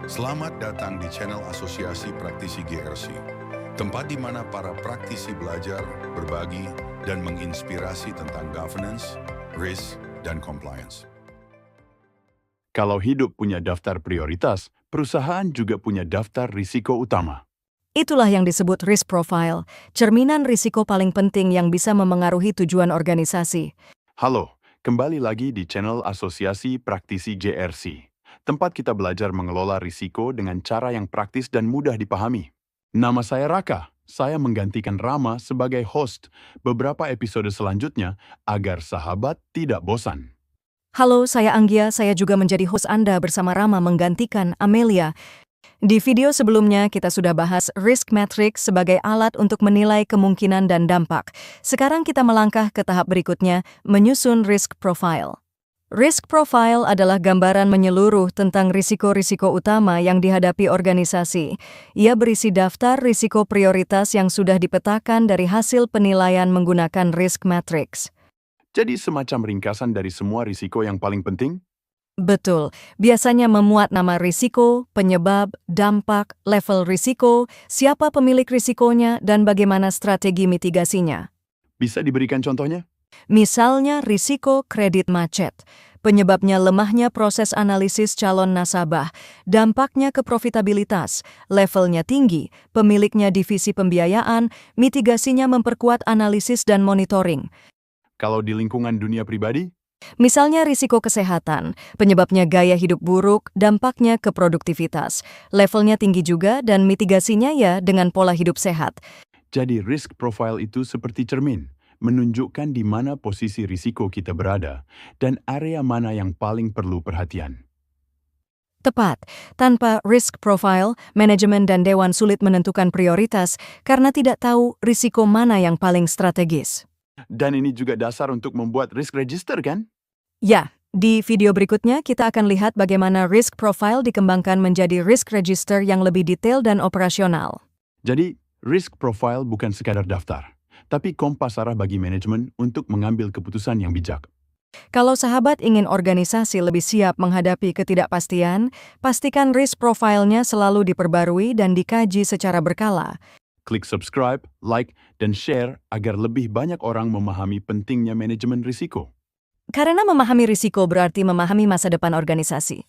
Selamat datang di channel Asosiasi Praktisi GRC, tempat di mana para praktisi belajar, berbagi, dan menginspirasi tentang governance, risk, dan compliance. Kalau hidup punya daftar prioritas, perusahaan juga punya daftar risiko utama. Itulah yang disebut risk profile, cerminan risiko paling penting yang bisa memengaruhi tujuan organisasi. Halo, kembali lagi di channel Asosiasi Praktisi GRC, tempat kita belajar mengelola risiko dengan cara yang praktis dan mudah dipahami. Nama saya Raka, saya menggantikan Rama sebagai host beberapa episode selanjutnya agar sahabat tidak bosan. Halo, saya Anggia, saya juga menjadi host Anda bersama Rama menggantikan Amelia. Di video sebelumnya kita sudah bahas risk matrix sebagai alat untuk menilai kemungkinan dan dampak. Sekarang kita melangkah ke tahap berikutnya, menyusun risk profile. Risk profile adalah gambaran menyeluruh tentang risiko-risiko utama yang dihadapi organisasi. Ia berisi daftar risiko prioritas yang sudah dipetakan dari hasil penilaian menggunakan risk matrix. Jadi semacam ringkasan dari semua risiko yang paling penting? Betul, biasanya memuat nama risiko, penyebab, dampak, level risiko, siapa pemilik risikonya, dan bagaimana strategi mitigasinya. Bisa diberikan contohnya? Misalnya risiko kredit macet, penyebabnya lemahnya proses analisis calon nasabah, dampaknya ke profitabilitas, levelnya tinggi, pemiliknya divisi pembiayaan, mitigasinya memperkuat analisis dan monitoring. Kalau di lingkungan dunia pribadi? Misalnya risiko kesehatan, penyebabnya gaya hidup buruk, dampaknya ke produktivitas, levelnya tinggi juga dan mitigasinya ya dengan pola hidup sehat. Jadi risk profile itu seperti cermin, menunjukkan di mana posisi risiko kita berada dan area mana yang paling perlu perhatian. Tepat, tanpa risk profile, manajemen dan dewan sulit menentukan prioritas karena tidak tahu risiko mana yang paling strategis. Dan ini juga dasar untuk membuat risk register, kan? Ya, di video berikutnya kita akan lihat bagaimana risk profile dikembangkan menjadi risk register yang lebih detail dan operasional. Jadi, risk profile bukan sekadar daftar, tapi kompas arah bagi manajemen untuk mengambil keputusan yang bijak. Kalau sahabat ingin organisasi lebih siap menghadapi ketidakpastian, pastikan risk profile-nya selalu diperbarui dan dikaji secara berkala. Klik subscribe, like, dan share agar lebih banyak orang memahami pentingnya manajemen risiko. Karena memahami risiko berarti memahami masa depan organisasi.